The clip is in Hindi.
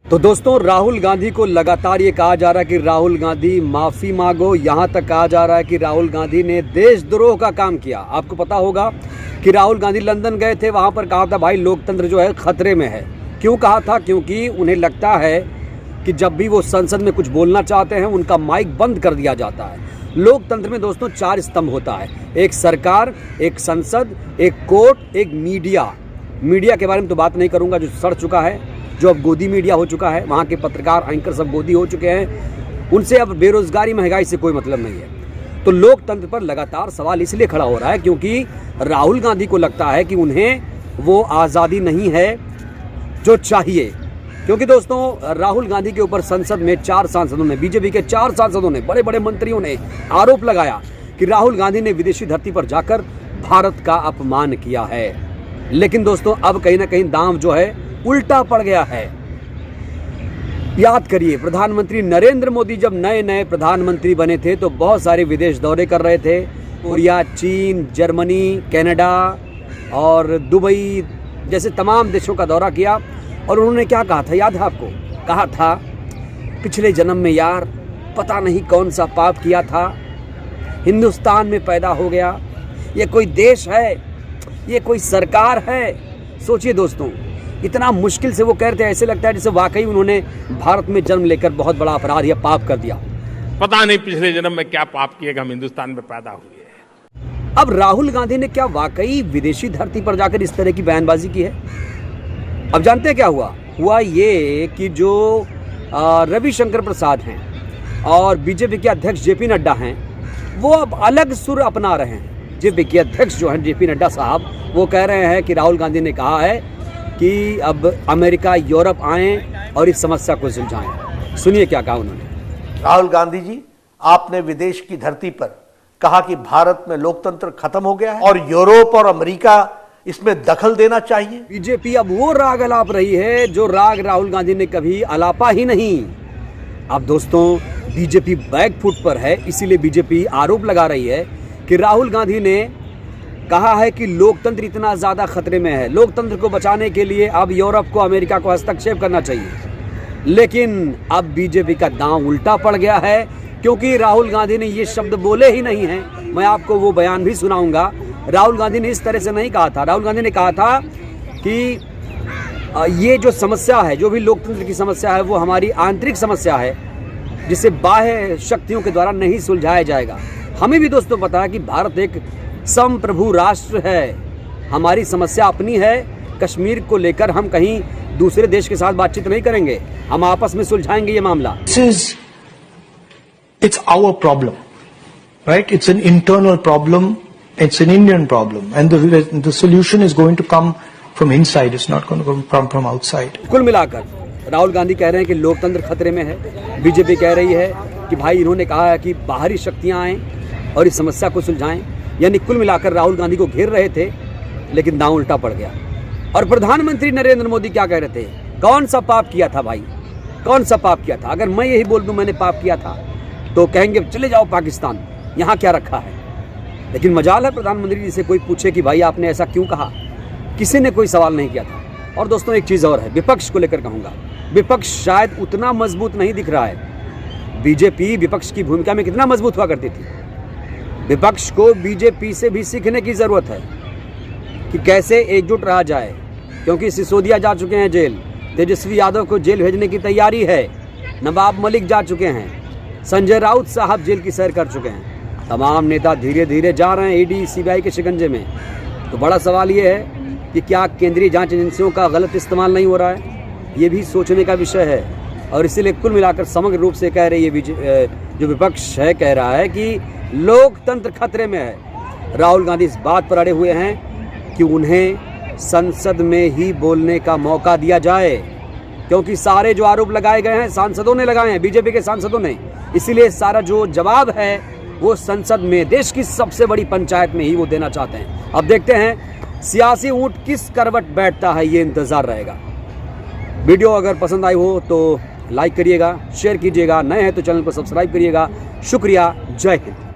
तो दोस्तों, राहुल गांधी को लगातार ये कहा जा रहा है कि राहुल गांधी माफी मांगो। यहां तक कहा जा रहा है कि राहुल गांधी ने देशद्रोह का काम किया। आपको पता होगा कि राहुल गांधी लंदन गए थे, वहां पर कहा था भाई लोकतंत्र जो है खतरे में है। क्यों कहा था? क्योंकि उन्हें लगता है कि जब भी वो संसद में कुछ बोलना चाहते हैं उनका माइक बंद कर दिया जाता है। लोकतंत्र में दोस्तों 4 स्तंभ होता है, एक सरकार, एक संसद, एक कोर्ट, एक मीडिया। मीडिया के बारे में तो बात नहीं करूंगा, जो सड़ चुका है, जो अब गोदी मीडिया हो चुका है। वहाँ के पत्रकार, एंकर सब गोदी हो चुके हैं। उनसे अब बेरोजगारी, महंगाई से कोई मतलब नहीं है। तो लोकतंत्र पर लगातार सवाल इसलिए खड़ा हो रहा है क्योंकि राहुल गांधी को लगता है कि उन्हें वो आज़ादी नहीं है जो चाहिए। क्योंकि दोस्तों, राहुल गांधी के ऊपर संसद में 4 सांसदों ने, बीजेपी के 4 सांसदों ने, बड़े बड़े मंत्रियों ने आरोप लगाया कि राहुल गांधी ने विदेशी धरती पर जाकर भारत का अपमान किया है। लेकिन दोस्तों, अब कहीं ना कहीं दांव जो है उल्टा पड़ गया है। याद करिए, प्रधानमंत्री नरेंद्र मोदी जब नए नए प्रधानमंत्री बने थे तो बहुत सारे विदेश दौरे कर रहे थे। कोरिया, चीन, जर्मनी, कनाडा और दुबई जैसे तमाम देशों का दौरा किया। और उन्होंने क्या कहा था, याद है आपको? कहा था पिछले जन्म में यार पता नहीं कौन सा पाप किया था, हिंदुस्तान में पैदा हो गया। ये कोई देश है? ये कोई सरकार है? सोचिए दोस्तों, इतना मुश्किल से वो कह रहे थे, ऐसे लगता है जैसे वाकई उन्होंने भारत में जन्म लेकर बहुत बड़ा अपराध या पाप कर दिया। पता नहीं पिछले जन्म में क्या पाप किएगा, हम हिंदुस्तान में पैदा हुए हैं। अब राहुल गांधी ने क्या वाकई विदेशी धरती पर जाकर इस तरह की बयानबाजी की है? अब जानते हैं क्या हुआ? हुआ ये कि जो रविशंकर प्रसाद हैं और बीजेपी के अध्यक्ष जेपी नड्डा हैं, वो अब अलग सुर अपना रहे हैं। जेपी के अध्यक्ष जो हैं जेपी नड्डा साहब, वो कह रहे हैं कि राहुल गांधी ने कहा है कि अब अमेरिका, यूरोप आएं और इस समस्या को सुलझाएं। सुनिए क्या कहा उन्होंने। राहुल गांधी जी, आपने विदेश की धरती पर कहा कि भारत में लोकतंत्र खत्म हो गया है और यूरोप और अमेरिका इसमें दखल देना चाहिए। बीजेपी अब वो राग अलाप रही है जो राग राहुल गांधी ने कभी अलापा ही नहीं। अब दोस्तों, बीजेपी बैकफुट पर है, इसीलिए बीजेपी आरोप लगा रही है कि राहुल गांधी ने कहा है कि लोकतंत्र इतना ज्यादा खतरे में है, लोकतंत्र को बचाने के लिए अब यूरोप को, अमेरिका को हस्तक्षेप करना चाहिए। लेकिन अब बीजेपी का दांव उल्टा पड़ गया है क्योंकि राहुल गांधी ने ये शब्द बोले ही नहीं हैं। मैं आपको वो बयान भी सुनाऊंगा। राहुल गांधी ने इस तरह से नहीं कहा था। राहुल गांधी ने कहा था कि ये जो समस्या है, जो भी लोकतंत्र की समस्या है, वो हमारी आंतरिक समस्या है जिसे बाह्य शक्तियों के द्वारा नहीं सुलझाया जाएगा। हमें भी दोस्तों पता है कि भारत एक संप्रभु राष्ट्र है। हमारी समस्या अपनी है। कश्मीर को लेकर हम कहीं दूसरे देश के साथ बातचीत नहीं करेंगे, हम आपस में सुलझाएंगे ये मामला। It's our problem, right? It's an internal problem. It's an Indian problem, and the solution is going to come from inside. It's not going to come from outside. कुल मिलाकर राहुल गांधी कह रहे हैं कि लोकतंत्र खतरे में है। बीजेपी कह रही है कि भाई इन्होंने कहा है कि बाहरी शक्तियां आएं और इस समस्या को सुलझाएं। यानी कुल मिलाकर राहुल गांधी को घेर रहे थे, लेकिन दांव उल्टा पड़ गया। और प्रधानमंत्री नरेंद्र मोदी क्या कह रहे थे? कौन सा पाप किया था भाई, कौन सा पाप किया था? अगर मैं यही बोल दूं मैंने पाप किया था तो कहेंगे चले जाओ पाकिस्तान, यहाँ क्या रखा है। लेकिन मजाल है प्रधानमंत्री जी से कोई पूछे कि भाई आपने ऐसा क्यों कहा, किसी ने कोई सवाल नहीं किया था। और दोस्तों, एक चीज़ और है, विपक्ष को लेकर कहूँगा, विपक्ष शायद उतना मजबूत नहीं दिख रहा है। बीजेपी विपक्ष की भूमिका में कितना मजबूत हुआ करती थी। विपक्ष को बीजेपी से भी सीखने की ज़रूरत है कि कैसे एकजुट रहा जाए, क्योंकि सिसोदिया जा चुके हैं जेल, तेजस्वी यादव को जेल भेजने की तैयारी है, नवाब मलिक जा चुके हैं, संजय राउत साहब जेल की सैर कर चुके हैं। तमाम नेता धीरे धीरे जा रहे हैं ईडी, सीबीआई के शिकंजे में। तो बड़ा सवाल ये है कि क्या केंद्रीय जांच एजेंसियों का गलत इस्तेमाल नहीं हो रहा है? ये भी सोचने का विषय है। और इसीलिए कुल मिलाकर समग्र रूप से कह रही है जो विपक्ष है, कह रहा है कि लोकतंत्र खतरे में है। राहुल गांधी इस बात पर अड़े हुए हैं कि उन्हें संसद में ही बोलने का मौका दिया जाए, क्योंकि सारे जो आरोप लगाए गए हैं सांसदों ने लगाए हैं, बीजेपी के सांसदों ने। इसीलिए सारा जो जवाब है वो संसद में, देश की सबसे बड़ी पंचायत में ही वो देना चाहते हैं। अब देखते हैं सियासी ऊंट किस करवट बैठता है, ये इंतजार रहेगा। वीडियो अगर पसंद आई हो तो लाइक करिएगा, शेयर कीजिएगा, नए हैं तो चैनल को सब्सक्राइब करिएगा। शुक्रिया, जय हिंद।